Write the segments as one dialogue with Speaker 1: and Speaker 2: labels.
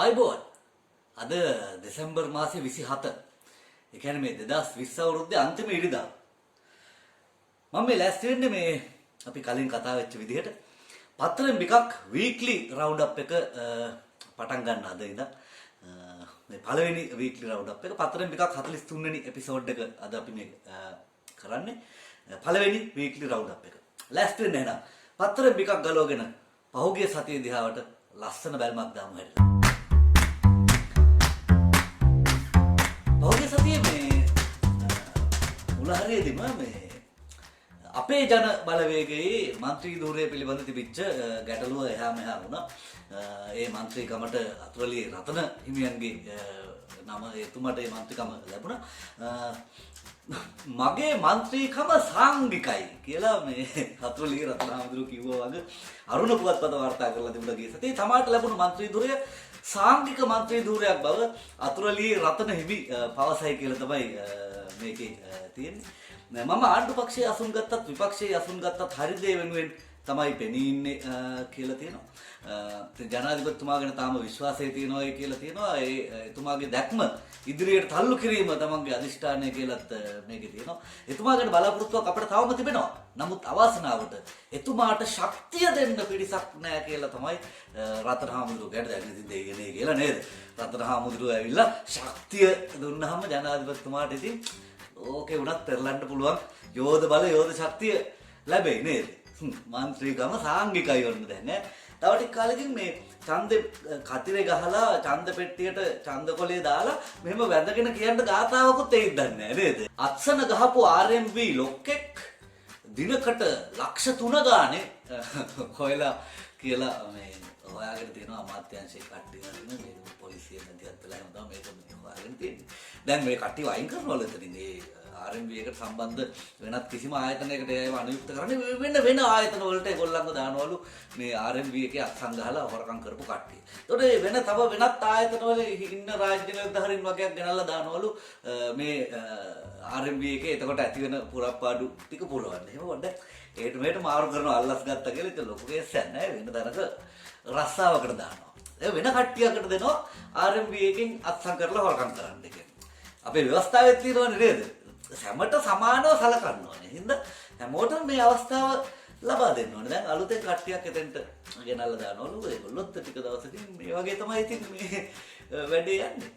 Speaker 1: ආයිබෝන් අද දෙසැම්බර් මාසේ 27 ඒ කියන්නේ මේ 2020 අවුරුද්දේ අන්තිම ඉරිදා මම මේ ලෑස්ති වෙන්නේ මේ අපි කලින් කතා වෙච්ච විදිහට පත්තරෙන් එකක් වීක්ලි රවුන්ඩ් අප් එක පටන් ගන්න අද ඉඳන් මේ පළවෙනි වීක්ලි රවුන්ඩ් අප් එක පත්තරෙන් එකක් 43 වෙනි එපිසෝඩ් එක අද අපි මේ කරන්නේ පළවෙනි වීක්ලි රවුන්ඩ් අප් එක ලෑස්ති වෙන්න එහෙනම් පත්තරෙන් එකක් ගලවගෙන පහුගිය සතියේ දිහාවට ලස්සන බැල්මක් දාමු හැරිලා පහුගිය සතියේ මේ උලහරියේදීම මේ අපේ ජන බලවේගයේ മന്ത്രി ධූරය පිළිබඳ තිබිච්ච ගැටලුව එහා මෙහා වුණා. ඒ മന്ത്രിකමට අතුරුලි රතන හිමියන්ගේ නම එතුමාට ඒ മന്ത്രിකම ලැබුණා. මගේ മന്ത്രിකම සාංගිකයි කියලා මේ අතුරුලි රතන හඳුරු කිව්වා වගේ අරුණ පුවත්පත වාර්තා කරලා තිබුණා ගිය සතියේ තමාට ලැබුණු മന്ത്രി ධූරය සාංගික മന്ത്രി ධූරයක් බව අතුරුලි රතන හිමි පවසයි කියලා තමයි මේකේ තියෙන්නේ. මම ආණ්ඩු පක්ෂයේ අසුන් ගත්තත් විපක්ෂයේ අසුන් ගත්තත් හරි දේ වෙනුවෙන් තමයි පෙනී ඉන්නේ කියලා තියෙනවා. ජනාධිපතිතුමා ගැන තාම විශ්වාසය තියෙනවා කියලා තියෙනවා. ඒ එතුමාගේ දැක්ම ඉදිරියට තල්ලු කිරීම තමන්ගේ අධිෂ්ඨානය කියලාත් මේකේ තියෙනවා. එතුමා ගැන බලාපොරොත්තුවක් අපිට තවම තිබෙනවා. නමුත් අවාසනාවට එතුමාට ශක්තිය දෙන්න පිරිසක් නැහැ කියලා තමයි රතන හාමුදුරුවෝ ගැන දැන් ඉතින් දෙන්නේ කියලා නේද? රතන හාමුදුරුවෝ ඇවිල්ලා ශක්තිය දුන්නාම ජනාධිපතිතුමාට ඉතින් ඕකේ උනත් පෙරලන්න පුළුවන් යෝධ බල යෝධ ශක්තිය ලැබෙයි නේද? මන්ත්‍රීකම සාංගිකයි වන්න දැන් ඈ. තව ටික කාලෙකින් මේ ඡන්ද කතිරේ ගහලා ඡන්ද පෙට්ටියට ඡන්ද කොලේ දාලා මෙහෙම වැඳගෙන කියන්න ගාතාවකුත් එයිද දන්නේ නැහැ නේද? අත්සන ගහපු RMB ලොක්කෙක් දිනකට ලක්ෂ 3 ගානේ හොයලා කියලා මේ හොයාගෙන තියෙනවා අමාත්‍යාංශයේ කට්ටිය නේද? මේ පොලිසිය මැදිහත් වෙලා එහෙම තමයි මේක හොයාගෙන තියෙන්නේ. දැන් මේ කට්ටිය වයින් කරනවලු එතනින් ඒ RMB එකට සම්බන්ධ වෙනත් කිසිම ආයතනයකට ඒව අනුයුක්ත කරන්නේ වෙන ආයතන වලට ඒගොල්ලන්ව දානවලු මේ RMB එකේ අත්සන් ගහලා හොරකම් කරපු කට්ටිය. ඒතකොට තව වෙනත් ආයතන වල ඉන්න රාජ්‍ය නිලධාරීන් වගේක් ගෙනල්ලා දානවලු මේ RMB එකේ එතකොට ඇති වෙන පුරප්පාඩු ටික පුරවන්න. එහෙම වොඩ ඒට මේට මාරු කරනවා අල්ලස් ගත්තා කියලා ඒක ලොකු කේසයක් නෑ වෙන තරක රස්සාවකට දානවා. ඒ වෙන කට්ටියකට දෙනවා RMB එකෙන් අත්සන් කරලා හොරකම් කරන්න කියන්නේ. අපේ ව්‍යවස්ථාවේ තියෙනවනේ නේද? හැමත සමානව සලකන්න ඕනේ. හින්දා හැමෝටම මේ අවස්ථාව ලබා දෙන්න ඕනේ. දැන් අලුතෙන් කට්ටියක් එතෙන්ට ගෙනල්ලා දානවලු. ඒගොල්ලොත් ටික දවසකින් මේ වගේ තමයි ඉතින් මේ වැඩේ යන්නේ.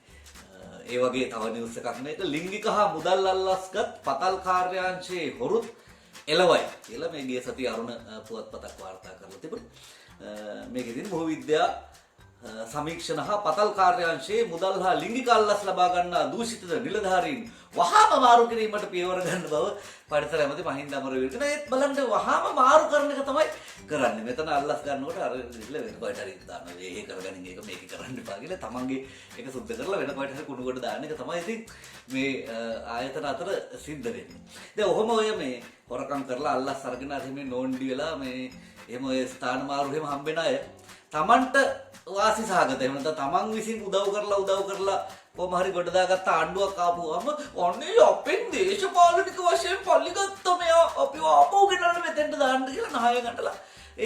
Speaker 1: ඒ වගේ තව නිවුස් එකක් මේක ලිංගික හා මුදල් අල්ලස්ගත් පතල් කාර්යාංශයේ හොරුත් එළවයි කියලා මේ ගිය සතිය අරුණ පුවත්පතක් වාර්තා කරලා තිබුණා. මේක ඉතින් බොහෝ විද්‍යා සමීක්ෂණ හා පතල් කාර්යාංශයේ මුදල් හා ලිංගික අල්ලස් ලබා ගන්නා දූෂිත නිලධාරීන් වහාම මාරු කිරීමට පියවර ගන්න බව පරිසර ඇමති මහින්ද අමරවීර කියන ඒත් බලන්න වහාම මාරු කරන එක තමයි කරන්නේ. මෙතන අල්ලස් ගන්නකොට අර ඉල්ල වෙන කොයිට හරි දානවා. ඒක කරගනින් ඒක මේක කරන්න එපා කියලා තමන්ගේ ඒක සුද්ධ කරලා වෙන කොයිට හරි කුණු කොට දාන්න එක තමයි ඉතින් මේ ආයතන අතර සිද්ධ වෙන්නේ. දැන් ඔහොම ඔය මේ හොරකම් කරලා අල්ලස් අරගෙන අර මේ නෝන්ඩි වෙලා මේ එහෙම ඔය ස්ථාන මාරු එහෙම හම්බෙන අය තමන්ට වාසි සහගත එහෙම නැත්නම් තමන් විසින් උදව් කරලා කොහොම හරි ගොඩ දාගත්ත ආණ්ඩුවක් ආපුවම ඔන්නේ අපෙන් දේශපාලනික වශයෙන් පල්ලි ගත්ත මෙයා අපිව ආපහු ගෙනල්ලා මෙතෙන්ට දාන්න කියලා නාය ගන්නලා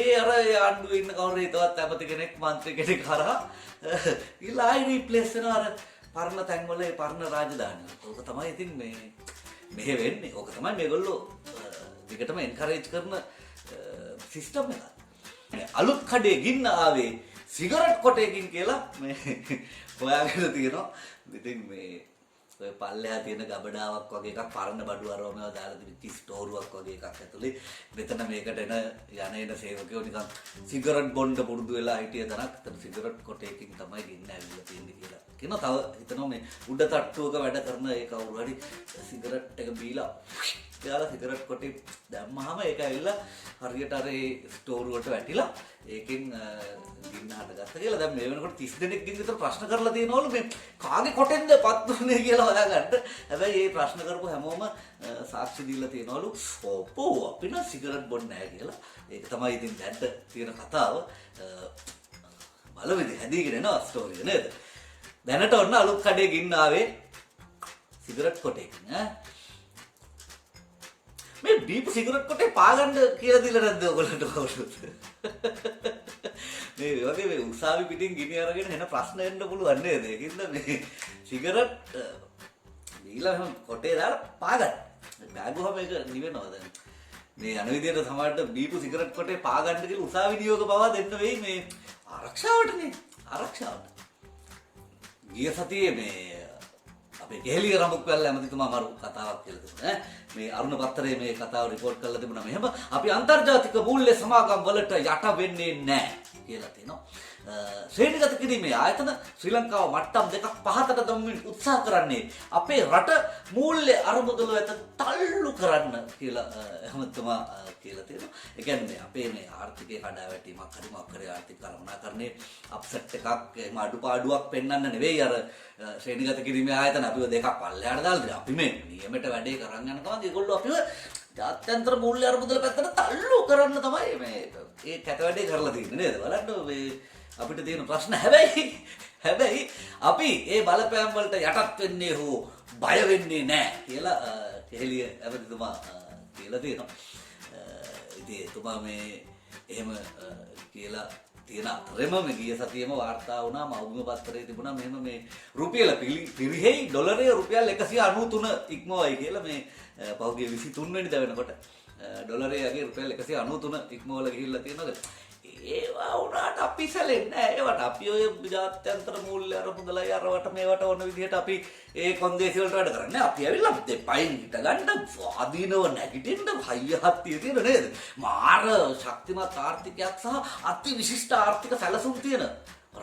Speaker 1: ඒ අර ආණ්ඩුවේ ඉන්න කවුරු හිතවත් ඇමති කෙනෙක් മന്ത്രി කෙනෙක් හරහා ඊළඟ ආයි රීප්ලේස් වෙනවා අර පරණ තැන්වල ඒ පරණ රාජධානිය. ඕක තමයි ඉතින් මේ මෙහෙ වෙන්නේ. ඕක තමයි මේගොල්ලෝ දිගටම එන්කරේජ් කරන සිස්ටම් එක. අලුත් කඩේ ගින්න ආවේ සිගරට් කොටයකින් කියලා මේ හොයාගෙන තියෙනවා. ඉතින් මේ ඔය පල්ලෙහා තියෙන ගබඩාවක් වගේ එකක් පරණ බඩු අරවමව දාලා තිබිච්ච ස්ටෝරුවක් වගේ එකක් ඇතුලේ මෙතන මේකට එන සේවකයෝ නිකන් සිගරට් බොන්න පුරුදු වෙලා හිටිය තරක් එතන සිගරට් කොටයකින් තමයි ගින්න ඇවිල්ලා තියෙන්නේ කියලා. කියනවා තව හිතනවා මේ උඩ තට්ටුවක වැඩ කරන ඒ කවුරු හරි සිගරට් එක බීලා යාලා සිගරට් කොටේ දැම්මහම ඒක ඇවිල්ලා හරියට අර ඒ ස්ටෝරුවට වැටිලා ඒකෙන් ගින්න හටගත්තා කියලා. දැන් මේ වෙනකොට 30 දෙනෙක්ගෙන් විතර ප්‍රශ්න කරලා තියෙනවලු මේ කාගේ කොටෙන්ද පත් වුනේ කියලා හොයාගන්න. හැබැයි මේ ප්‍රශ්න කරපු හැමෝම සාක්ෂි දීලා තියෙනවලු ඔප්පෝ අපි නම් සිගරට් බොන්නේ නැහැ කියලා. ඒක තමයි ඉතින් දැන්ට තියෙන කතාව. බලවෙදි හැදීගෙන එනවා ස්ටෝරිය නේද? දැනට ඔන්න අලුත් කඩේ ගින්න ආවේ සිගරට් කොටයකින් ඈ. මේ බීපු සිගරට් කොටේ පාගන්න කියලා දීලා නැද්ද ඔයගොල්ලන්ට කවුරුත්? මේ වගේ මේ උසාවි පිටින් ගිනි අරගෙන එන ප්‍රශ්න එන්න පුළුවන් නේද? ඒකින්ද මේ සිගරට් දීලා හැම කොටේ දාලා පාගන්න. බෑගුවම ඒක නිවෙනවා දැන්. මේ අන විදියට සමහරට බීපු සිගරට් කොටේ පාගන්න කියලා උසාවි නියෝග පවා දෙන්න වෙයි මේ ආරක්ෂාවටනේ. ආරක්ෂාවට. ගිය සතියේ මේ අපේ කෙහෙලිය රඹුක්වැල්ල ඇමතිතුමා මරු කතාවක් කියලා තිබුණා. මේ අරුණ පත්තරේ මේ කතාව රිපෝට් කරලා තිබුණා. මෙහෙම අපි අන්තර්ජාතික මූල්‍ය සමාගම් වලට යට වෙන්නේ නැහැ කියලා තියෙනවා. ශ්‍රේණිගත කිරීමේ ආයතන ශ්‍රී ලංකාව මට්ටම් දෙකක් පහතට දමමින් උත්සාහ කරන්නේ අපේ රට මූල්‍ය අරමුදල වෙත තල්ලු කරන්න කියලා ඇමතිතුමා කියලා තියෙනවා. ඒ කියන්නේ අපේ මේ ආර්ථිකයේ කඩාවැටීමක් හරි මොකක් හරි ආර්ථික කළමනාකරණේ අප්සෙට් එකක් අඩුපාඩුවක් පෙන්වන්න නෙවෙයි අර ශ්‍රේණිගත කිරීමේ ආයතන අපිව දෙකක් පල්ලෙහාට දාලා අපි මේ නියමයට වැඩේ කරන් යන ගමන් ඒගොල්ලෝ අපිව ජාත්‍යන්තර මූල්‍ය අරමුදල පැත්තට තල්ලු කරන්න තමයි මේ ඒ කැත වැඩේ කරලා තියෙන්නේ නේද? බලන්න මේ අපිට තියෙන ප්‍රශ්න හැබැයි අපි ඒ බලපෑම් වලට යටත් වෙන්නේ හෝ බය වෙන්නේ නැහැ කියලා කෙහෙලිය ඇමතිතුමා කියලා තියෙනවා. ඉතින් එතුමා මේ එහෙම කියලා තියෙන අතරෙම මේ ගිය සතියේම වාර්තා වුණා මෞබිම පත්තරේ තිබුණා මෙහෙම මේ රුපියල පිරිහෙයි ඩොලරය රුපියල් 193 ඉක්මවයි කියලා මේ පහුගිය 23 වෙනිදා වෙනකොට ඩොලරය යගේ රුපියල් 193 ඉක්මවල ගිහිල්ලා තියෙනවා. ඒවා උනාට අපි සැලෙන්නේ නැහැ. ඒවට අපි ඔය ජාත්‍යන්තර මූල්‍ය අරමුදලයි අරවට මේවට ඕන විදිහට අපි ඒ කොන්දේසි වලට වැඩ කරන්නේ. අපි ඇවිල්ලා දෙපයින් හිට ගන්න ස්වාධීනව නැගිටින්න හයියහත්තිය තියෙන නේද? මාර ශක්තිමත් ආර්ථිකයක් සහ අති විශිෂ්ට ආර්ථික සැලසුම් තියෙන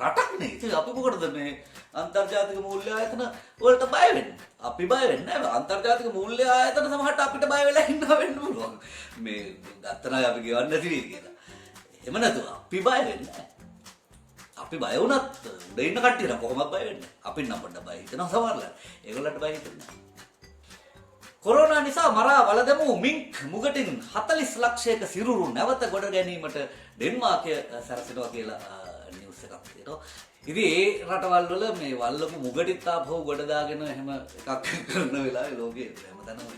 Speaker 1: රටක් නේ. ඉතින් අපි මොකටද මේ අන්තර්ජාතික මූල්‍ය ආයතන වලට බය වෙන්නේ? අපි බය වෙන්නේ නැහැ. අන්තර්ජාතික මූල්‍ය ආයතන සමහරට අපිට බය වෙලා ඉන්න වෙන්න පුළුවන්. මේ ගත්තන අය අපි ගෙවන්න නැති වෙයි කියලා. එහෙම නැතුව අපි බය වෙන්නේ නැහැ. අපි බය වුණත් උඩ ඉන්න කට්ටිය නම් කොහොමද බය වෙන්නේ? අපි නම් පොඩ්ඩක් බය හිතනවා සමහරලා. ඒගොල්ලන්ට බය හිතෙන්නේ නැහැ. කොරෝනා නිසා මරා වලදමු මින්ක් මුගටින් 40 ලක්ෂයක සිරුරු නැවත ගොඩ ගැනීමට ඩෙන්මාර්කය සැරසෙනවා කියලා නිවුස් එකක් තියෙනවා. ඉතින් ඒ රටවල් වල මේ වල්ලපු මුගටිත් ආපහු ගොඩ දාගෙන එහෙම එකක් කරන වෙලාවේ ලෝකේ හැමතැනම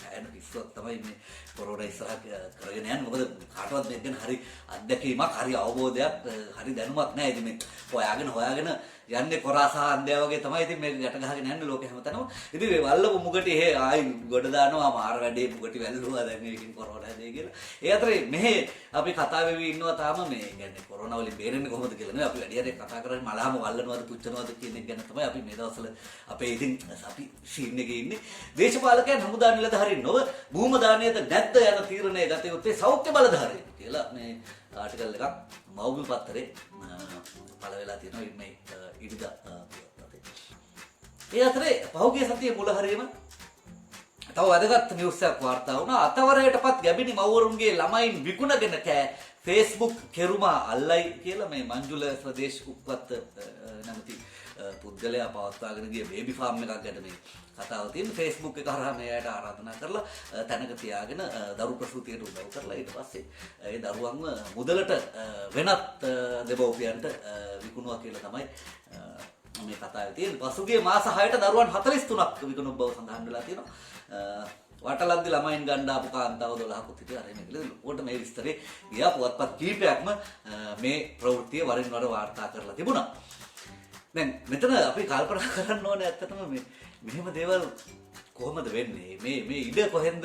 Speaker 1: හැන පිස්සුවක් තමයි මේ කොරෝනා ඉස්සරහ කරගෙන යන්නේ. මොකද කාටවත් මේක ගැන හරි අත්දැකීමක් හරි අවබෝධයක් හරි දැනුමක් නැහැ. ඉතින් මේ හොයාගෙන යන්නේ කොරා සහ අන්දයා වගේ තමයි ඉතින් මේක ගැට ගහගෙන යන්නේ ලෝකෙ හැමතැනම. ඉතින් මේ වල්ලපු මුගටි එහෙ ආයි ගොඩ දානවා මාර වැඩේ මුගටි වැල්ලුවා දැන් මේකෙන් කොරෝනා දෙයි කියලා. ඒ අතරේ මෙහෙ අපි කතා වෙවි ඉන්නවා තාම මේ කියන්නේ කොරෝනා වලින් බේරෙන්නේ කොහොමද කියලා නෙවෙයි. අපි වැඩි හරියක් කතා කරන්නේ මලහම වල්ලනවද පුච්චනවද කියන එක ගැන තමයි අපි මේ දවස්වල අපේ ඉතින් අපි සීන් එකේ ඉන්නේ. දේශපාලකයන් හමුදා නිලධාරීන් නොව භූම දානයද නැද්ද යන තීරණය ගත යුත්තේ සෞඛ්‍ය බලධාරීන් කියලා මේ ආටිකල් එකක් මෞබිම පත්තරේ පළ වෙලා තියෙනවා මේ ඉරිදා ඒ අතරේ පහුගිය සතියේ මුල හරියම තව වැදගත් නිවුස් එකක් වාර්තා වුණා. අතවරයටපත් ගැබිනි මව්වරුන්ගේ ළමයින් විකුණගෙන කෑ Facebook කෙරුමා අල්ලයි කියලා මේ මංජුල ප්‍රදේශ උප්පත් නැමැති පුද්ගලයා පවත්වාගෙන ගිය බේබි ෆාම් එකක් ගැන මේ කතාව තියෙන. Facebook එක හරහා මෙයාට ආරාධනා කරලා තැනක තියාගෙන දරු ප්‍රසූතියට උදව් කරලා ඊට පස්සේ ඒ දරුවන්ව මුදලට වෙනත් දෙමව්පියන්ට විකුණුවා කියලා තමයි මේ කතාවේ තියෙන්නේ. පසුගිය මාස 6ට දරුවන් 43ක් විකුණු බව සඳහන් වෙලා තියෙනවා. වටලද්දි ළමයින් ගන්න ආපු කාන්තාව 12කුත් හිටියා. අර මේකද උඩ මේ විස්තරේ ගියා පුවත්පත් කීපයක්ම මේ ප්‍රවෘත්තිය වරින් වර වාර්තා කරලා තිබුණා. දැන් මෙතන අපි කල්පනා කරන්න ඕනේ ඇත්තටම මේ මෙහෙම දේවල් කොහොමද වෙන්නේ? මේ ඉඩ කොහෙන්ද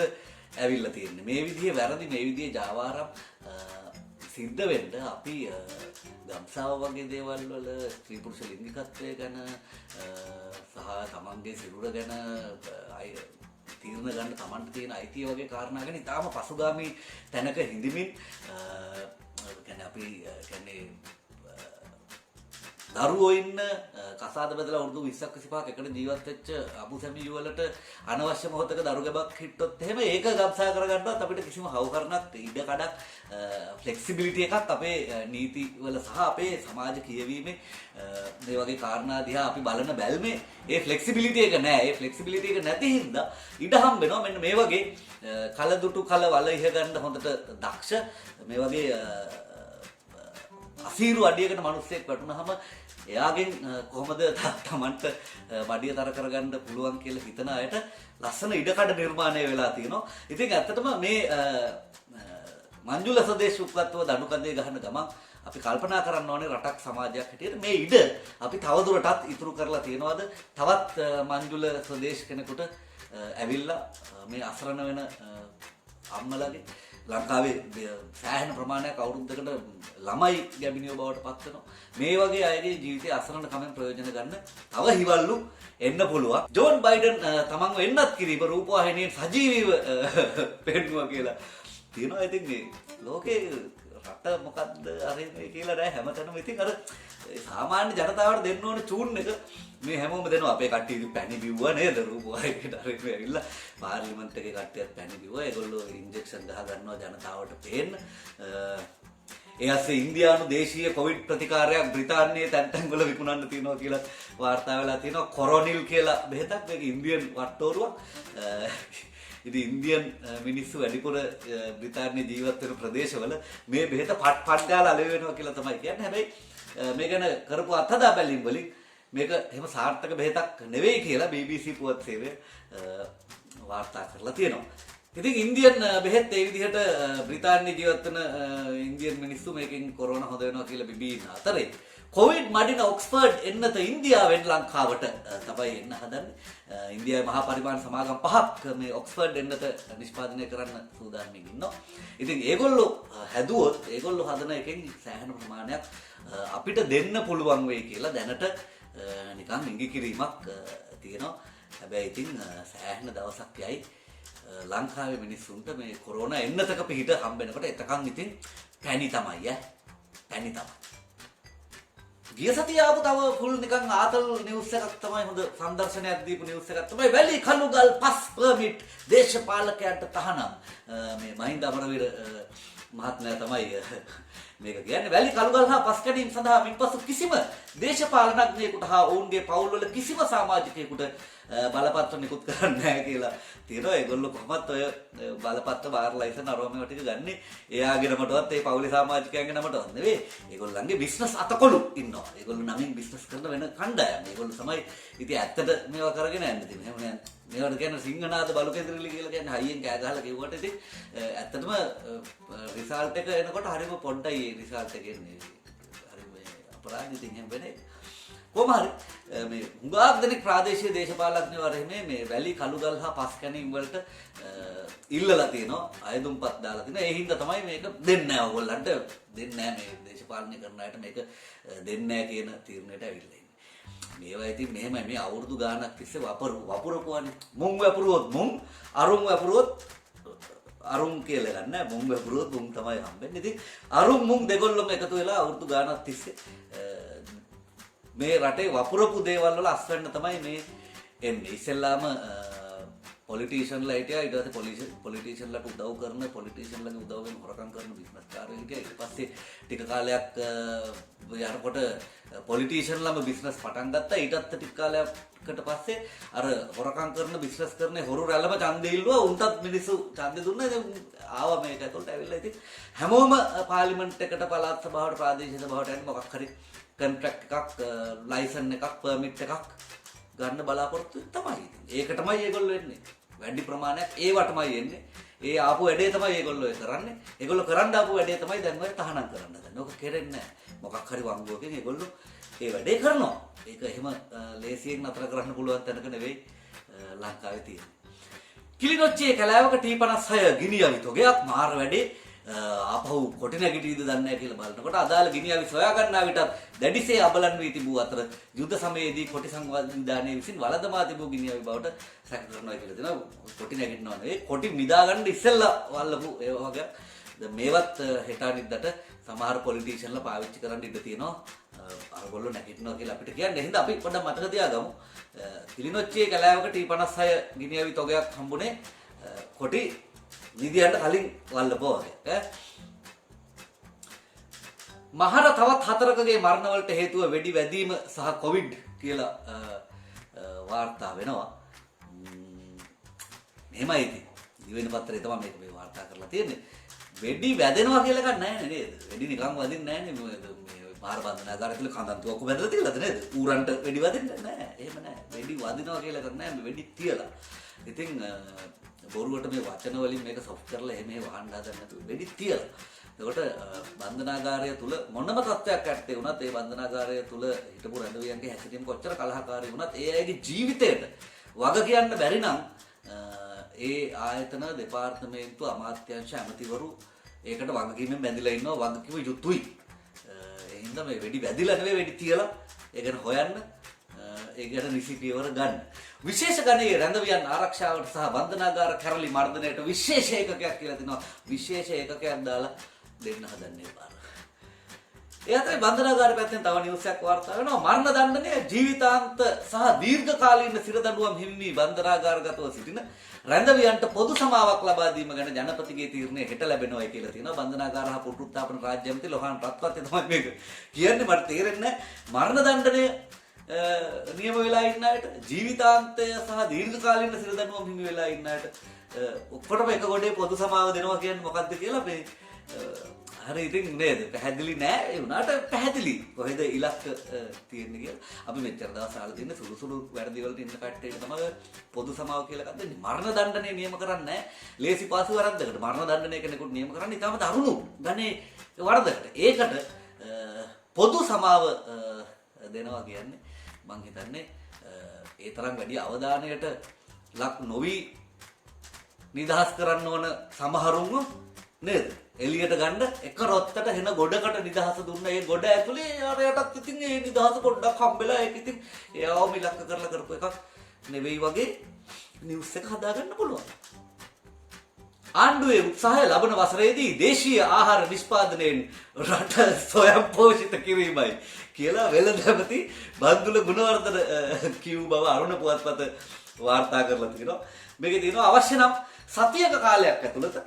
Speaker 1: ඇවිල්ලා තියෙන්නේ? මේ විදිහේ වැරදි මේ විදිහේ ජාවාරම් සිද්ධ වෙන්න අපි ගම්සාව වගේ දේවල් වල ස්ත්‍රී පුරුෂ ලිංගිකත්වය ගැන සහ තමන්ගේ සිරුර ගැන තීරණ ගන්න තමන්ට තියෙන අයිතිය වගේ කාරණා ගැන ඉතාලම පසුගාමී තැනක හිඳමින් කියන්නේ අපි කියන්නේ දරුවෝ ඉන්න කසාද බෙදලා අවුරුදු 20ක් 25ක් එකට ජීවත් වෙච්ච අබුසැමි යුවලට අනවශ්‍ය මොහොතක දරු ගැබක් හිට්ටොත් එහෙම ඒක ගබ්සා කරගන්නවත් අපිට කිසිම හවුකරණක් ඉඩ කඩක් ෆ්ලෙක්සිබිලිටි එකක් අපේ නීති වල සහ අපේ සමාජ කියවීමේ මේ වගේ කාරණා දිහා අපි බලන බැල්මේ ඒ ෆ්ලෙක්සිබිලිටි එක නැහැ. ඒ ෆ්ලෙක්සිබිලිටි එක නැති හින්දා ඉඩ හම්බ වෙනවා මෙන්න මේ වගේ කලදුටු කල වල ඉහ ගන්න හොඳට දක්ෂ මේ වගේ අසීරු අඩියකට මිනිස්සෙක් වැටුනහම එයාගෙන් කොහොමද තමන්ට වඩිය තර කරගන්න පුළුවන් කියලා හිතන අයට ලස්සන ඉඩකඩ නිර්මාණය වෙලා තියෙනවා. ඉතින් ඇත්තටම මේ මංජුල සදේශ උප්පත්ව දඩු කඳේ ගහන ගමන් අපි කල්පනා කරන්න ඕනේ රටක් සමාජයක් හැටියට මේ ඉඩ අපි තවදුරටත් ඉතුරු කරලා තියනවාද තවත් මංජුල ස්වදේශ කෙනෙකුට ඇවිල්ලා මේ අසරණ වෙන අම්මලාගේ ලංකාවේ සෑහෙන ප්‍රමාණයක් අවුරුද්දකට ළමයි ගැබිනියෝ බවට පත් වෙනවා. මේ වගේ අයගේ ජීවිතය අසරණ කමෙන් ප්‍රයෝජන ගන්න තව හිවල්ලු එන්න පුළුවන්. ජෝන් බයිඩන් තමන්ව එන්නත් කිරීම රූපවාහිනියෙන් සජීවීව පෙන්නුවා කියලා තියෙනවා. ඉතින් මේ ලෝකේ රට මොකද්ද අරින්නේ කියලා නෑ හැමතැනම. ඉතින් අර සාමාන්‍ය ජනතාවට දෙන්න ඕන චූන් එක මේ හැමෝම දෙනවා. අපේ කට්ටිය පැණි බිව්වා නේද රූපවාහිනියට අරින්න ඇවිල්ලා පාර්ලිමේන්තු එකේ කට්ටියත් පැණි බිව්වා. ඒගොල්ලෝ ඉන්ජෙක්ෂන් ගහ ගන්නවා ජනතාවට පේන්න. ඒ අස්සේ ඉන්දියානු දේශීය කොවිඩ් ප්‍රතිකාරයක් බ්‍රිතාන්‍යයේ තැන් තැන් වල විකුණන්න තියෙනවා කියලා වාර්තා වෙලා තියෙනවා. කොරොනිල් කියලා බෙහෙතක් මේක ඉන්දියන් වට්ටෝරුවක්. ඉතින් ඉන්දියන් මිනිස්සු වැඩිපුර බ්‍රිතාන්‍යයේ ජීවත් වෙන ප්‍රදේශවල මේ බෙහෙත පට් ගාලා අලෙවි වෙනවා කියලා තමයි කියන්නේ. හැබැයි මේ ගැන කරපු අත්හදා බැලීම් වලින් මේක එහෙම සාර්ථක බෙහෙතක් නෙවෙයි කියලා BBC පුවත් සේවය වාර්තා කරලා තියෙනවා. ඉතින් ඉන්දියන් බෙහෙත් ඒ විදිහට බ්‍රිතාන්‍යයේ ජීවත් වෙන ඉන්දියන් මිනිස්සු මේකෙන් කොරෝනා හොද වෙනවා කියලා බිබී ඉන්න අතරේ කොවිඩ් මඩින ඔක්ස්ෆර්ඩ් එන්නත ඉන්දියාවෙන් ලංකාවට තමයි එන්න හදන්නේ. ඉන්දියාවේ මහා පරිමාණ සමාගම් 5ක් මේ ඔක්ස්ෆර්ඩ් එන්නත නිෂ්පාදනය කරන්න සූදානම්ින් ඉන්නවා. ඉතින් ඒගොල්ලෝ හැදුවොත් ඒගොල්ලෝ හදන එකෙන් සෑහෙන ප්‍රමාණයක් අපිට දෙන්න පුළුවන් වෙයි කියලා දැනට නිකන් ඉඟි කිරීමක් තියෙනවා. හැබැයි ඉතින් සෑහෙන දවසක් යයි ලංකාවේ මිනිස්සුන්ට මේ කොරෝනා එන්නතක පිහිට හම්බෙනකොට එතකන් ඉතින් පැණි තමයි පැණි තමයි. ගිය සතිය ආපු තව ෆුල් නිකන් ආතල් නිවුස් එකක් තමයි හොඳ සංදර්ශනයක් දීපු නිවුස් එකක් තමයි වැලි කළුගල් පස් පර්මිට් දේශපාලකයන්ට තහනම්. මේ මහින්ද අමරවීර මහත්මයා තමයි මේක කියන්නේ. වැලි කළුගල් හා පස් කැඩීම් සඳහා මින්පසු කිසිම දේශපාලනඥයෙකුට හා ඔවුන්ගේ පවුල්වල කිසිම සමාජිකයෙකුට බලපත්‍ර නිකුත් කරන්නේ නැහැ කියලා තියෙනවා. ඒගොල්ලෝ කොහොමත් ඔය බලපත්‍ර බාර් ලයිසන් අරෝමේ ටික ගන්නේ එයාගේ නමටවත් ඒ පවුලේ සමාජිකයන්ගේ නමටවත් නෙවෙයි. ඒගොල්ලන්ගේ බිස්නස් අතකොළු ඉන්නවා. ඒගොල්ලෝ නමින් බිස්නස් කරන වෙන කණ්ඩායම්. ඒගොල්ලෝ තමයි ඉතින් ඇත්තට මේවා කරගෙන යන්නේ. ඉතින් එහෙම නෑ. මේවට කියන්නේ සිංහනාද බලු කෙදිරිලි කියලා කියන්නේ හයියෙන් කෑ ගහලා කිව්වට ඉතින් ඇත්තටම රිසල්ට් එක එනකොට හරිම පොඩ්ඩයි ඒ රිසල්ට් එක එන්නේ. හරි මේ අපරාධ ඉතින් එහෙම වෙන්නේ. කොහොම හරි මේ හුඟක් දෙනෙක් ප්‍රාදේශීය දේශපාලඥයෝ මේ වැලි කළුගල් හා පස් කැණීම් වලට ඉල්ලලා තියෙනවා. අයදුම්පත් දාලා තියෙනවා. ඒ හින්දා තමයි මේක දෙන්නේ නැහැ ඕගොල්ලන්ට. දෙන්නේ නැහැ මේ දේශපාලනය කරන අයට මේක දෙන්නේ නැහැ කියන තීරණයට ඇවිල්ලා ඉන්නේ. මේවා ඉතින් මෙහෙමයි මේ අවුරුදු ගාණක් තිස්සේ වපුරපුවානේ. මුං වපුරුවොත් මුං අරුන් වපුරුවොත් අරුන් කියලා ගන්න නෑ. මුං වපුරුවොත් මුං තමයි හම්බෙන්නේ. ඉතින් අරුන් මුං දෙගොල්ලම එකතු වෙලා අවුරුදු ගාණක් තිස්සේ මේ රටේ වපුරපු දේවල් වල අස්වැන්න තමයි මේ එන්නේ. ඉස්සෙල්ලාම පොලිටිෂියන්ලා හිටියා. ඊට පස්සේ පොලිටිෂියන්ලාට උදව් කරන පොලිටිෂියන්ලාගේ උදව්වෙන් හොරකම් කරන බිස්නස් කාරයෝ හිටියා. ඊට පස්සේ ටික කාලයක් යනකොට පොලිටිෂියන්ලාම බිස්නස් පටන් ගත්තා. ඊටත් ටික කාලයකට පස්සේ අර හොරකම් කරන බිස්නස් කරන හොරු රැළම ඡන්දෙ ඉල්ලුවා. උන්ටත් මිනිස්සු ඡන්දෙ දුන්නා. ඉතින් ආවා මේක ඇතුළට ඇවිල්ලා ඉතින් හැමෝම පාර්ලිමේන්තු එකට පළාත් සභාවට ප්‍රාදේශීය සභාවට යන්නේ මොකක් හරි කොන්ට්‍රැක්ට් එකක් ලයිසන් එකක් පර්මිට් එකක් ගන්න බලාපොරොත්තු තමයි. ඒක තමයි ඒගොල්ලෝ එන්නේ. වැඩි ප්‍රමාණයක් ඒවටමයි එන්නේ. ඒ ආපු වැඩේ තමයි ඒගොල්ලෝ කරන්නේ. ඒගොල්ලෝ කරන්න ආපු වැඩේ තමයි දැන් ඔය තහනම් කරන්න හදන්නේ. ඔක කෙරෙන්නේ නැහැ. මොකක් හරි වංගුවකින් ඒගොල්ලෝ ඒ වැඩේ කරනවා. ඒක එහෙම ලේසියෙන් නතර කරන්න පුළුවන් තැනක නෙවෙයි ලංකාවේ තියෙන්නේ. කිලිනොච්චියේ කැලෑවක T56 ගිනියවි තොගයක් මාර වැඩේ ආපහු කොටි නැගිටිද දන්නේ නැහැ කියලා බලනකොට අදාළ ගිනියවි සොයා ගන්නා විටත් දැඩිසේ අබලන් වී තිබූ අතර යුද්ධ සමයේදී කොටි සංවිධානයේ විසින් වළඳමා තිබූ ගිනියවි බවට සැක කරනවා කියලා දෙනවා. කොටි නැගිටිනවා නෙවෙයි කොටි මිදා ගන්න ඉස්සෙල්ලා වල්ලපු ඒ වගේ මේවත් හෙට අනිද්දාට සමහර පොලිටිෂියන්ලා පාවිච්චි කරන්න ඉඩ තියෙනවා. අරගොල්ලෝ නැගිටිනවා කියලා අපිට කියන්නේ. එහෙනම් අපි පොඩ්ඩක් මතක තියාගමු. කිලිනොච්චියේ කැලෑවක T56 ගිනියවි තොගයක් හම්බුනේ කොටි නිදියන්ට කලින් වල්ලපුවා වගේ. මහර තවත් 4කගේ මරණ වලට හේතුව වෙඩි වැදීම සහ කොවිඩ් කියලා වාර්තා වෙනවා. මෙහෙමයි ඉතින්. දිවෙන පත්‍රයේ තමයි මේක මේ වාර්තා කරලා තියෙන්නේ. වෙඩි වැදෙනවා කියලා එකක් නැහැ නේද? වෙඩි නිකන් වදින්නේ නැහැ නේ. මේ මහර බන්ධනාගාරය තුල කඳන්තුවක්කු බැඳලා තියලාද නේද? ඌරන්ට වෙඩි වදින්නේ නැහැ. එහෙම නැහැ. වෙඩි වදිනවා කියලා එකක් නැහැ. වෙඩි තියලා. ඉතින් බොරුවට මේ වචන වලින් මේක සොෆ්ට් කරලා එහෙම වහන්න හදන්න නැතුව වෙඩි තියලා එතකොට බන්ධනාගාරය තුල මොනම තත්ත්වයක් ඇත්තේ වුණත් ඒ බන්ධනාගාරය තුල හිටපු රැඳවියන්ගේ හැසිරීම කොච්චර කලහකාරී වුණත් ඒ අයගේ ජීවිතයට වග කියන්න බැරි නම් ඒ ආයතන දෙපාර්තමේන්තුව අමාත්‍යාංශ ඇමතිවරු ඒකට වගකීමෙන් බැඳිලා ඉන්නවා වගකීම යුතුයි. ඒ හින්දා මේ වෙඩි වැදිලා නෙවෙයි වෙඩි තියලා ඒක ගැන හොයන්න ඒ ගැන නිසි පියවර ගන්න. විශේෂ ගණයේ රැඳවියන් ආරක්ෂාවට සහ බන්ධනාගාර කැරලි මර්දනයට විශේෂ ඒකකයක් කියලා තිනවා. විශේෂ ඒකකයක් දාලා දෙන්න හදන්නේ බාර. ඒ අතරේ බන්ධනාගාර පැත්තෙන් තව නිවුස් එකක් වාර්තා වෙනවා. මරණ දණ්ඩනය ජීවිතාන්ත සහ දීර්ඝකාලීන සිරදඬුවම් හිමි බන්ධනාගාරගතව සිටින රැඳවියන්ට පොදු සමාවක් ලබා දීම ගැන ජනපතිගේ තීරණය හෙට ලැබෙනවා කියලා තියෙනවා. බන්ධනාගාර හා පුනරුත්ථාපන රාජ්‍ය ඇමති ලොහාන් රත්වත්තේ තමයි මේක කියන්නේ. මට තේරෙන්නේ මරණ දණ්ඩනය නියම වෙලා ඉන්න අයට ජීවිතාන්තය සහ දීර්ඝකාලීන සිරදඬුවම් හිමි වෙලා ඉන්න අයට ඔක්කොටම එක ගොඩේ පොදු සමාව දෙනවා කියන්නේ මොකක්ද කියලා මේ හරි ඉතින් නේද පැහැදිලි නෑ ඒ වුණාට පැහැදිලි කොහෙද ඉලක්ක තියෙන්නේ කියලා අපි මෙච්චර දවස් අහලා තියෙන සුළු සුළු වැරදි වලට ඉන්න කට්ටියට තමයි පොදු සමාව කියලා එකක් දෙන්නේ. මරණ දණ්ඩනය නියම කරන්නේ නෑ ලේසි පාසු වරද්දකට. මරණ දණ්ඩනය කෙනෙකුට නියම කරන්නේ ඊටම දරුණු ගණේ වරදකට. ඒකට පොදු සමාව දෙනවා කියන්නේ මං හිතන්නේ ඒ තරම් වැඩි අවධානයට ලක් නොවි නිදහස් කරන්න ඕන සමහරුන්ව නේද එළියට ගන්න එක රොත්තට හෙන ගොඩකට නිදහස දුන්න ඒ ගොඩ ඇතුලේ යාරයටත් ඉතින් ඒ නිදහස පොඩ්ඩක් හම්බෙලා ඒක ඉතින් එයාවම ඉලක්ක කරලා කරපු එකක් නෙවෙයි වගේ නිවුස් එක හදාගන්න පුළුවන්. ආණ්ඩුවේ උත්සාහය ලබන වසරේදී දේශීය ආහාර නිෂ්පාදනයෙන් රට ස්වයං පෝෂිත කිරීමයි කියලා වෙළඳපති බන්දුල ගුණවර්ධන කිව් බව අරුණ පුවත්පත වාර්තා කරලා තියෙනවා. මේකේ තියෙනවා අවශ්‍ය නම් සතියක කාලයක් ඇතුළත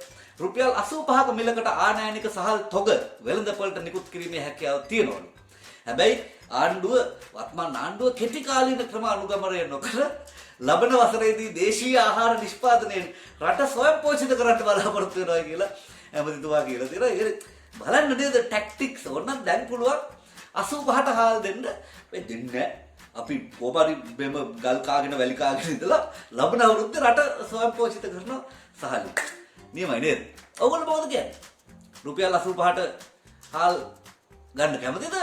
Speaker 1: රුපියල් 85ක මිලකට ආනයනික සහල් තොග වෙළඳපොළට නිකුත් කිරීමේ හැකියාව තියෙනවලු. හැබැයි වත්මන් ආණ්ඩුව කෙටි කාලීන ක්‍රම අනුගමනය නොකර ලබන වසරේදී දේශීය ආහාර නිෂ්පාදනයෙන් රට ස්වයං පෝෂිත කරන්න බලාපොරොත්තු වෙනවා කියලා ඇමතිතුමා කියලා තියෙනවා. ඒක බලන්න නේද ටැක්ටික්ස් ඕනනම් දැන් පුළුවන් 85ට හාල් දෙන්න දෙන්නේ අපි කොහොමරි මෙම ගල් කාගෙන වැලි කාගෙන ඉඳලා ලබන අවුරුද්දේ රට ස්වයං පෝෂිත කරන සහලු. නියමයි නේද? ඔයගොල්ලෝ මොකද කියන්නේ? රුපියල් 85ට හාල් ගන්න කැමතිද?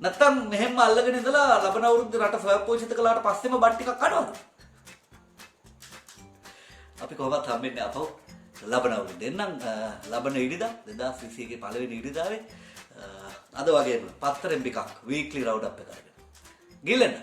Speaker 1: නැත්තම් මෙහෙම අල්ලගෙන ඉඳලා ලබන අවුරුද්දේ රට ස්වයං පෝෂිත කළාට පස්සෙම බත් ටිකක් කනවද? අපි කොහොමද හම්බෙන්නේ අපෝ ලබන අවුරුද්දේ නම් ලබන ඉරිදා 2021 ගේ පළවෙනි ඉරිදාවේ අද වගේම පත්තරෙන් ටිකක් වීක්ලි රවුන්ඩ් අප් එක කරගෙන ගිල්ලෙන්න